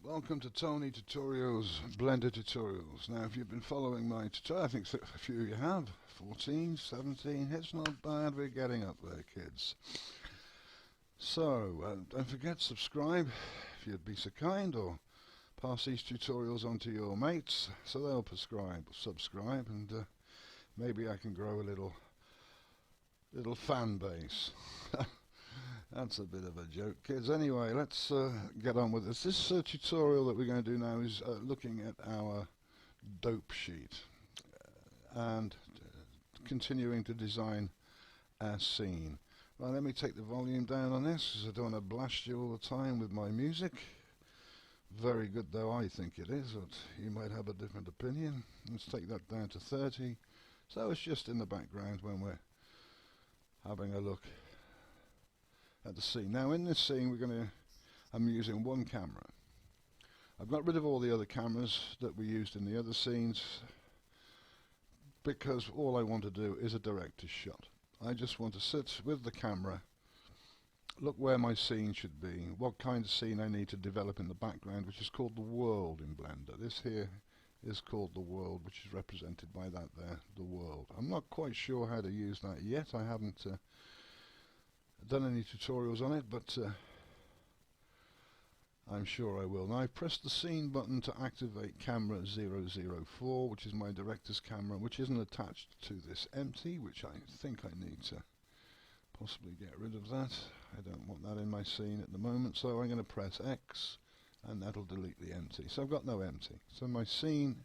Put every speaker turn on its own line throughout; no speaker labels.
Welcome to Tony Tutorials, Blender Tutorials. Now, if you've been following my tutorial, I think a few of you have, 14, 17, it's not bad, we're getting up there, kids. So, don't forget, subscribe, if you'd be so kind, or pass these tutorials on to your mates, so they'll subscribe, and maybe I can grow a little fan base. That's a bit of a joke, kids. Anyway, let's get on with this. This tutorial that we're going to do now is looking at our dope sheet and continuing to design our scene. Right, let me take the volume down on this because I don't want to blast you all the time with my music. Very good though I think it is, but you might have a different opinion. Let's take that down to 30. So it's just in the background when we're having a look at the scene. Now in this scene I'm using one camera. I've got rid of all the other cameras that we used in the other scenes because all I want to do is a director's shot. I just want to sit with the camera, look where my scene should be, what kind of scene I need to develop in the background, which is called the world in Blender. This here is called the world, which is represented by that there, the world. I'm not quite sure how to use that yet. I haven't done any tutorials on it, but I'm sure I will. Now I've pressed the scene button to activate camera 004, which is my director's camera, which isn't attached to this empty, which I think I need to possibly get rid of that. I don't want that in my scene at the moment, so I'm going to press X and that'll delete the empty. So I've got no empty. So my scene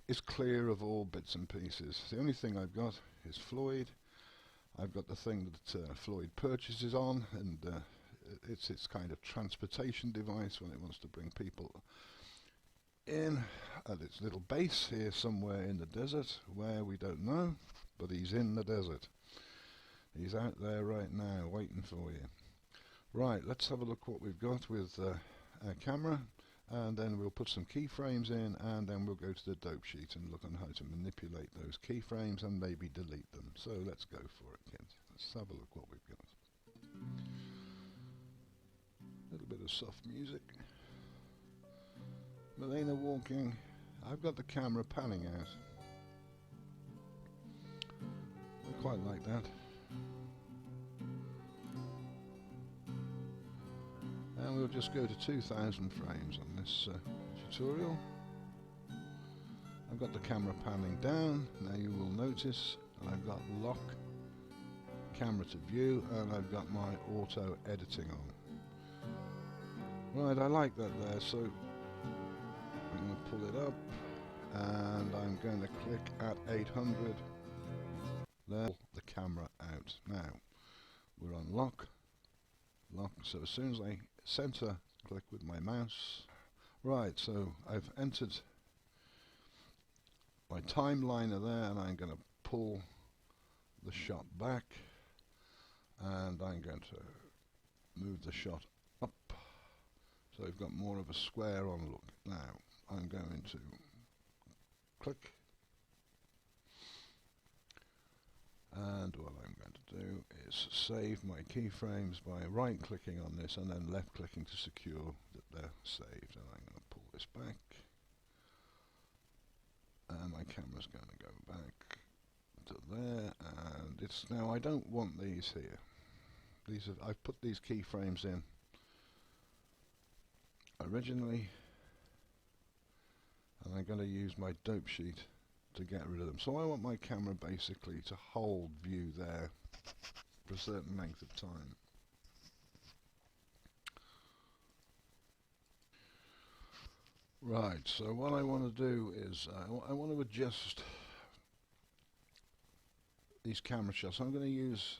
is clear of all bits and pieces. The only thing I've got is Floyd. I've got the thing that Floyd purchases on, and it's its kind of transportation device when it wants to bring people in at its little base here somewhere in the desert, where we don't know, but he's in the desert. He's out there right now waiting for you. Right, let's have a look what we've got with our camera, and then we'll put some keyframes in, and then we'll go to the dope sheet and look on how to manipulate those keyframes and maybe delete them. So let's go for it, kids. Let's have a look what we've got. A little bit of soft music. Milena walking. I've got the camera panning out. I quite like that. And we'll just go to 2000 frames on this tutorial. I've got the camera panning down. Now you will notice I've got lock, camera to view, and I've got my auto editing on. Right, I like that there, so I'm going to pull it up and I'm going to click at 800. There, the camera out. Now we're on lock, so as soon as I center click with my mouse. Right, so I've entered my timeliner there, and I'm going to pull the shot back, and I'm going to move the shot up so I've got more of a square on look. Now I'm going to click, and what I'm going to do is save my keyframes by right clicking on this and then left clicking to secure that they're saved. And I'm going to pull this back, and my camera's going to go back to there, and it's now, I don't want these here. I've put these keyframes in originally, and I'm going to use my dope sheet to get rid of them. So I want my camera basically to hold view there for a certain length of time. Right, so what I want to do is I want to adjust these camera shots. I'm going to use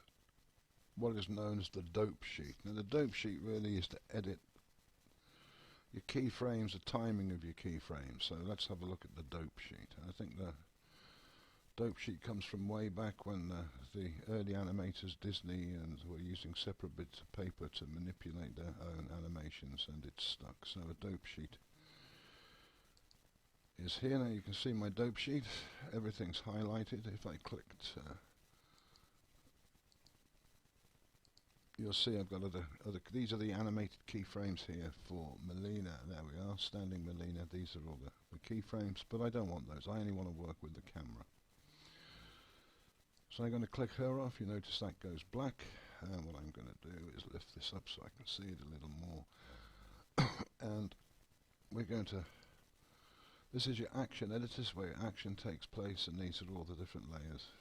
what is known as the dope sheet. Now the dope sheet really is to edit your keyframes, the timing of your keyframes. So let's have a look at the dope sheet. I think the dope sheet comes from way back when the early animators, Disney, and were using separate bits of paper to manipulate their own animations, and it's stuck. So a dope sheet is here. Now you can see my dope sheet. Everything's highlighted. If I clicked you'll see I've got these are the animated keyframes here for Melina. There we are, standing Melina. These are all the keyframes, but I don't want those. I only want to work with the camera. So I'm going to click her off. You notice that goes black. And what I'm going to do is lift this up so I can see it a little more. And we're going to, this is your action editors where your action takes place, and these are all the different layers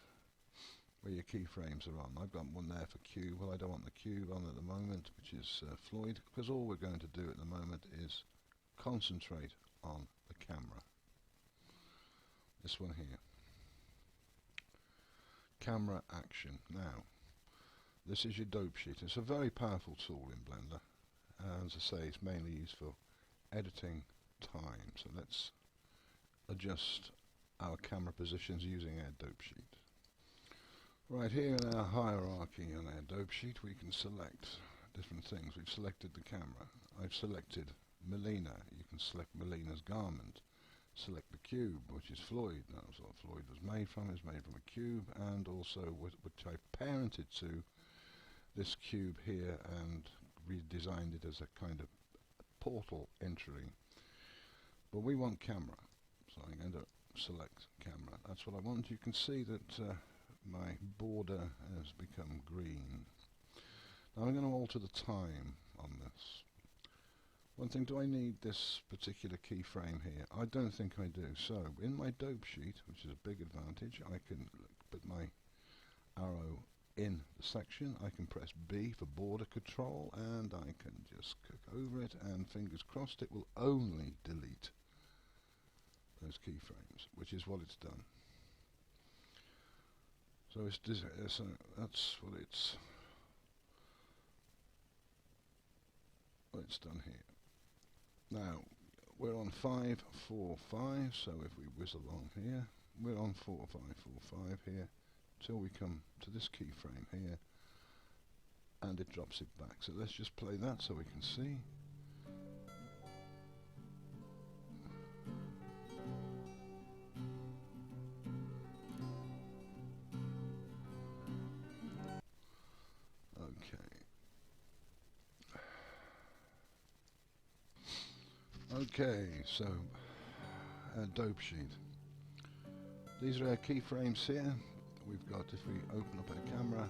where your keyframes are on. I've got one there for cube. Well, I don't want the cube on at the moment, which is Floyd, because all we're going to do at the moment is concentrate on the camera. This one here. Camera action. Now, this is your dope sheet. It's a very powerful tool in Blender. As I say, it's mainly used for editing time. So let's adjust our camera positions using our dope sheet. Right here in our hierarchy on our dope sheet, we can select different things. We've selected the camera. I've selected Melina. You can select Melina's garment. Select the cube, which is Floyd. That's what Floyd was made from. It's made from a cube, and also which I parented to this cube here and redesigned it as a kind of portal entry. But we want camera, so I'm going to select camera. That's what I want. You can see that my border has become green. Now I'm going to alter the time on this. One thing, do I need this particular keyframe here? I don't think I do. So in my dope sheet, which is a big advantage, I can put my arrow in the section. I can press B for border control, and I can just click over it, and fingers crossed it will only delete those keyframes, which is what it's done. So that's what it's done here. Now we're on 5, 4, 5. So if we whiz along here, we're on 4, 5, 4, 5 here till we come to this keyframe here, and it drops it back. So let's just play that so we can see. Okay, so our dope sheet. These are our keyframes here. We've got, if we open up our camera,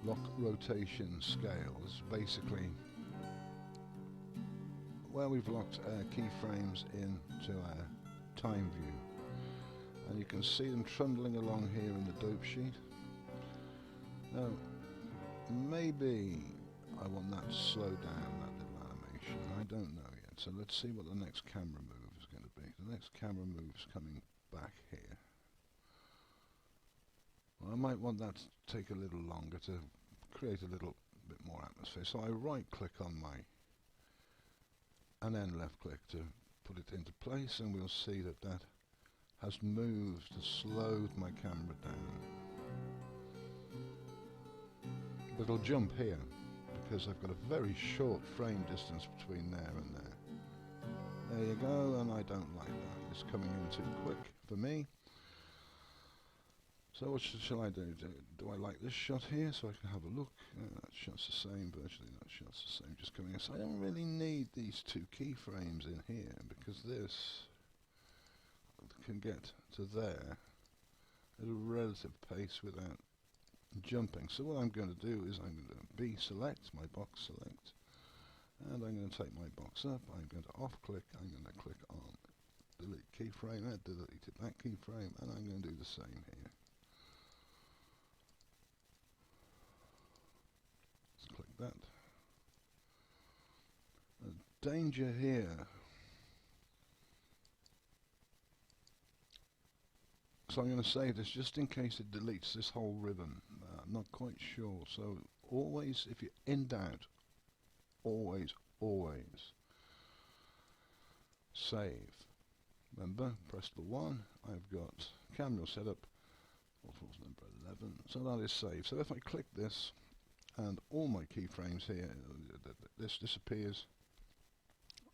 lock rotation scale. This is basically where we've locked our keyframes into our time view. And you can see them trundling along here in the dope sheet. Now, maybe I want that to slow down, that little animation. I don't know yet. So let's see what the next camera move is going to be. The next camera move is coming back here. Well, I might want that to take a little longer to create a little bit more atmosphere. So I right click on and then left click to put it into place, and we'll see that that has moved, slowed my camera down. But it'll jump here because I've got a very short frame distance between there and there. There you go, and I don't like that. It's coming in too quick for me. So what shall I do? Do I like this shot here so I can have a look? That shot's the same, virtually that shot's the same, just coming in. So I don't really need these two keyframes in here because this can get to there at a relative pace without jumping. So what I'm going to do is I'm going to B select, my box select, and I'm going to take my box up, I'm going to off click, I'm going to click on delete keyframe, that deleted that keyframe, and I'm going to do the same here. Let's click that. The danger here, so I'm going to save this just in case it deletes this whole ribbon. I'm not quite sure. So always, if you're in doubt, always save. Remember, press the 1. I've got camera set up. Number 11. So that is saved. So if I click this, and all my keyframes here, this disappears.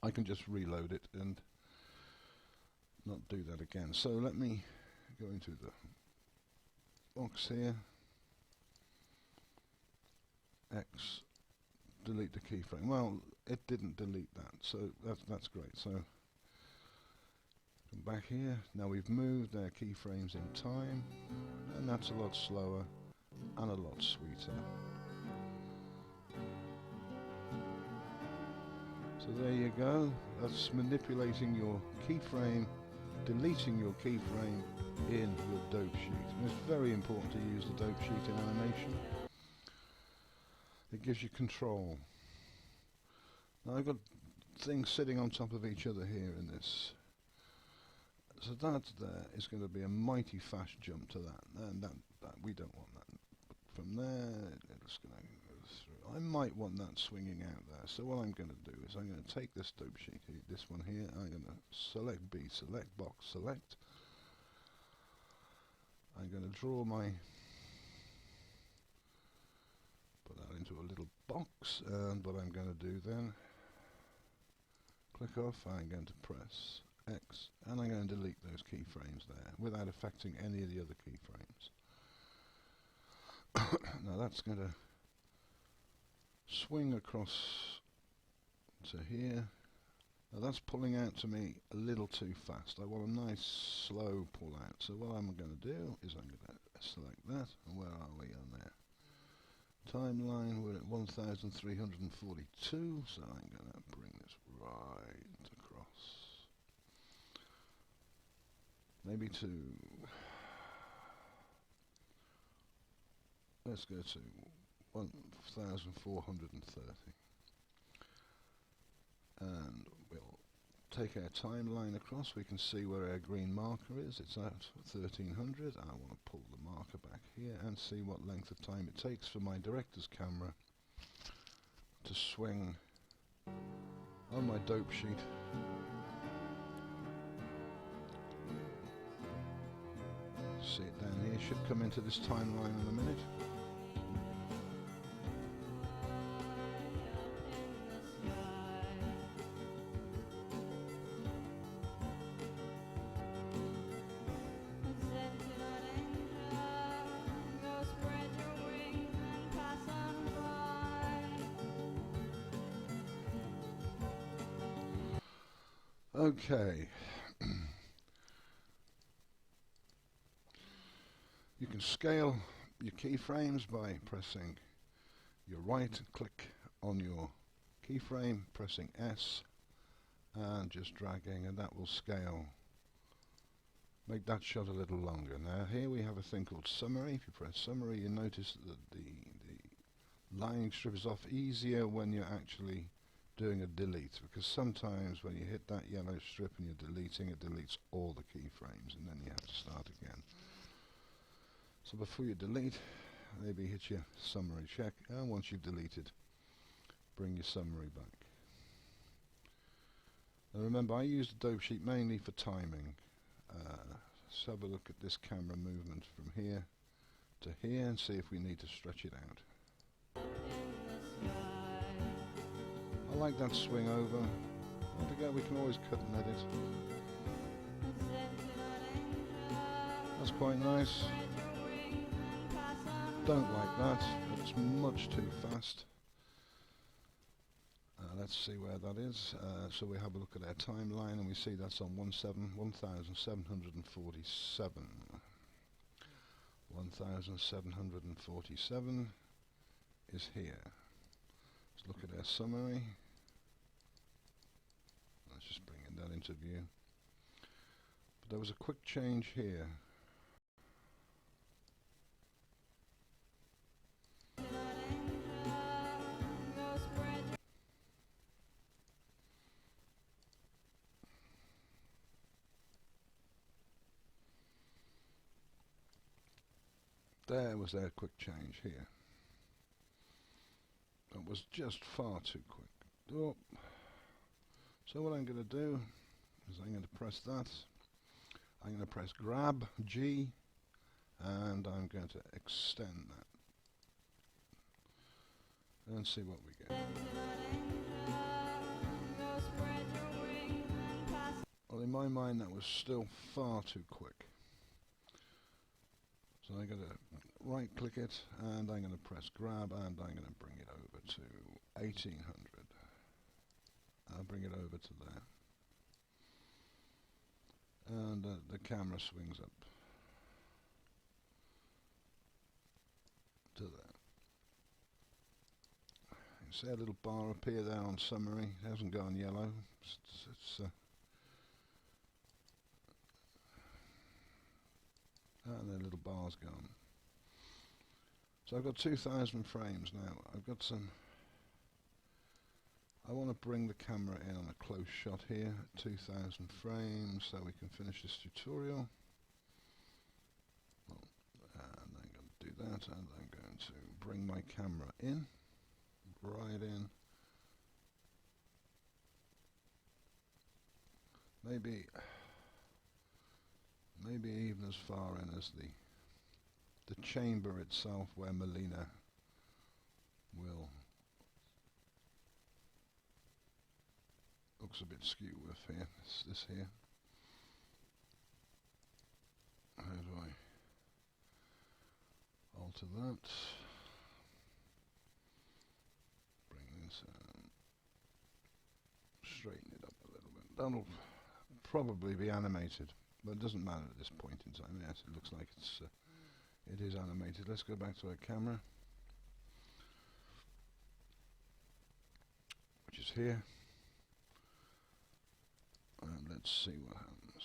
I can just reload it and not do that again. So let me go into the box here. X, delete the keyframe. Well, it didn't delete that, so that's great. So come back here. Now we've moved their keyframes in time, and that's a lot slower and a lot sweeter. So there you go. That's manipulating your keyframe, deleting your keyframe in your dope sheet. And it's very important to use the dope sheet in animation. It gives you control. Now I've got things sitting on top of each other here in this. So that there is going to be a mighty fast jump to that, and that we don't want that. But from there, it's going to go through. I might want that swinging out there. So what I'm going to do is I'm going to take this dope sheet, this one here. I'm going to select B, select box, select. I'm going to draw my, put that into a little box, and what I'm going to do then, click off, I'm going to press X, and I'm going to delete those keyframes there without affecting any of the other keyframes. Now that's going to swing across to here. Now that's pulling out to me a little too fast. I want a nice slow pull out. So what I'm going to do is I'm going to select that, and where are we on there? Timeline, we're at 1342, so I'm going to bring this right across. Maybe to, let's go to 1430. And we'll take our timeline across. We can see where our green marker is. It's at 1300. I want to pull the marker back here and see what length of time it takes for my director's camera to swing on my dope sheet. See it down here. Should come into this timeline in a minute. Okay. You can scale your keyframes by pressing your right click on your keyframe, pressing S, and just dragging, and that will scale. Make that shot a little longer. Now here we have a thing called summary. If you press summary, you notice that the lining strip is off easier when you're actually doing a delete, because sometimes when you hit that yellow strip and you're deleting, it deletes all the keyframes, and then you have to start again. So before you delete, maybe hit your summary check, and once you've deleted, bring your summary back. And remember, I use the dope sheet mainly for timing. Let's have a look at this camera movement from here to here and see if we need to stretch it out. I like that swing over. Don't forget, we can always cut and edit. That's quite nice. Don't like that. It's much too fast. Let's see where that is. So we have a look at our timeline, and we see that's on 1747. 1747 is here. Let's look at our summary. Let's just bring that into view. But there was a quick change here. There was their quick change here. It was just far too quick. Oh. So what I'm going to do is I'm going to press that. I'm going to press grab G, and I'm going to extend that and see what we get. Well, in my mind that was still far too quick. So I'm going to right click it, and I'm going to press grab, and I'm going to bring it over to 1800. I'll bring it over to there, and the camera swings up to there. You see a little bar appear there on summary. It hasn't gone yellow. And the little bar's gone. So I've got 2000 frames now. I've got some. I want to bring the camera in on a close shot here at 2000 frames so we can finish this tutorial. Well, and I'm going to do that, and I'm going to bring my camera in, right in. Maybe even as far in as the chamber itself where Melina will. Looks a bit skew with here. This here. How do I alter that? Bring this straighten it up a little bit. That'll probably be animated, but it doesn't matter at this point in time. Yes, it looks like it is animated. Let's go back to our camera, which is here. And let's see what happens.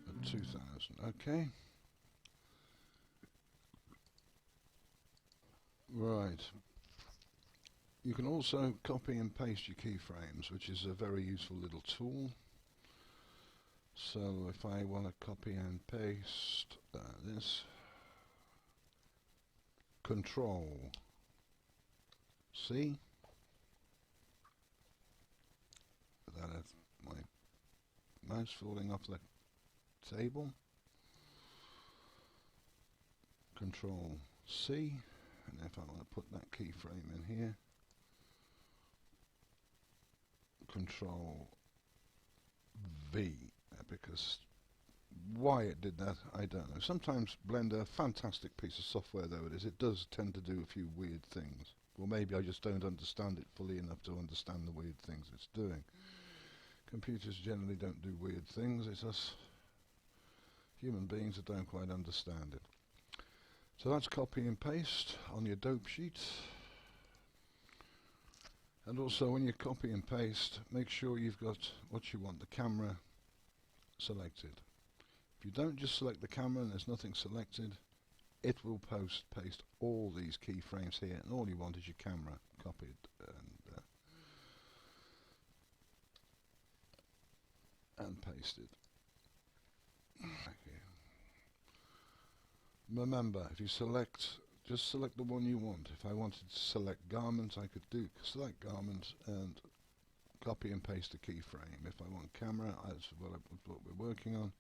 At 2000, okay. Right. You can also copy and paste your keyframes, which is a very useful little tool. So if I want to copy and paste this, Control C. Without my mouse falling off the table. Control C, and if I want to put that keyframe in here, Control V, because why it did that, I don't know. Sometimes Blender, fantastic piece of software though it is, it does tend to do a few weird things. Well, maybe I just don't understand it fully enough to understand the weird things it's doing. Computers generally don't do weird things, it's us human beings that don't quite understand it. So that's copy and paste on your dope sheet. And also when you copy and paste, make sure you've got what you want, the camera selected. If you don't just select the camera and there's nothing selected, it will paste all these keyframes here, and all you want is your camera copied and pasted. Remember, if you just select the one you want. If I wanted to select garment, I could select garment and copy and paste a keyframe. If I want camera, that's what we're working on.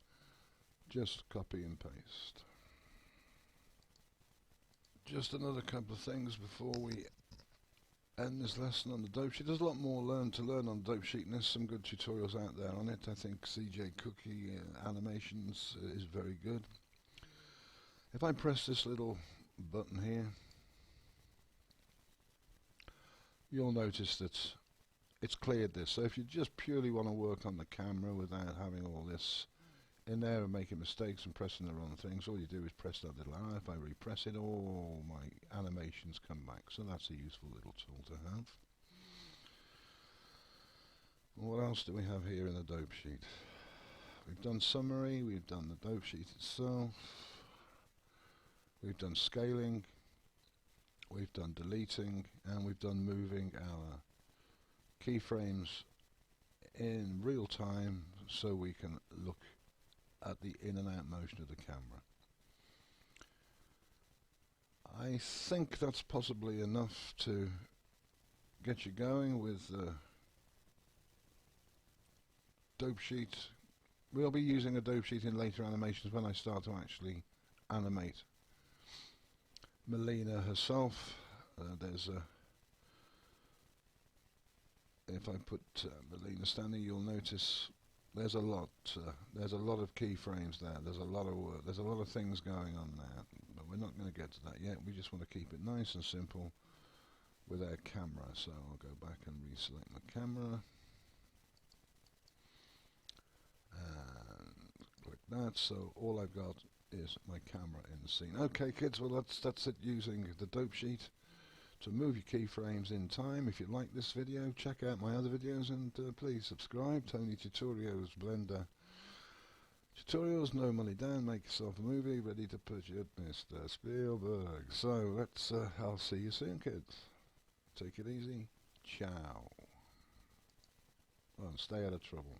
Just copy and paste. Just another couple of things before we end this lesson on the dope sheet. There's a lot more to learn on the dope sheet, and there's some good tutorials out there on it. I think CJ Cookie Animations is very good. If I press this little button here, you'll notice that it's cleared this. So if you just purely want to work on the camera without having all this in there and making mistakes and pressing the wrong things, all you do is press that little arrow. If I repress it, all my animations come back. So that's a useful little tool to have. What else do we have here in the dope sheet? We've done summary, we've done the dope sheet itself, we've done scaling, we've done deleting, and we've done moving our keyframes in real time so we can look at the in and out motion of the camera. I think that's possibly enough to get you going with the dope sheet. We'll be using a dope sheet in later animations when I start to actually animate Melina herself. If I put Melina standing, you'll notice there's a lot of keyframes there. There's a lot of work. There's a lot of things going on there, but we're not going to get to that yet. We just want to keep it nice and simple with our camera. So I'll go back and reselect my camera and click that. So all I've got is my camera in the scene. Okay, kids. Well, that's it. Using the dope sheet to move your keyframes in time. If you like this video, check out my other videos and please subscribe. Tony Tutorials, Blender Tutorials, no money down, make yourself a movie, ready to put you at Mr. Spielberg. So I'll see you soon, kids. Take it easy. Ciao. Oh, and stay out of trouble.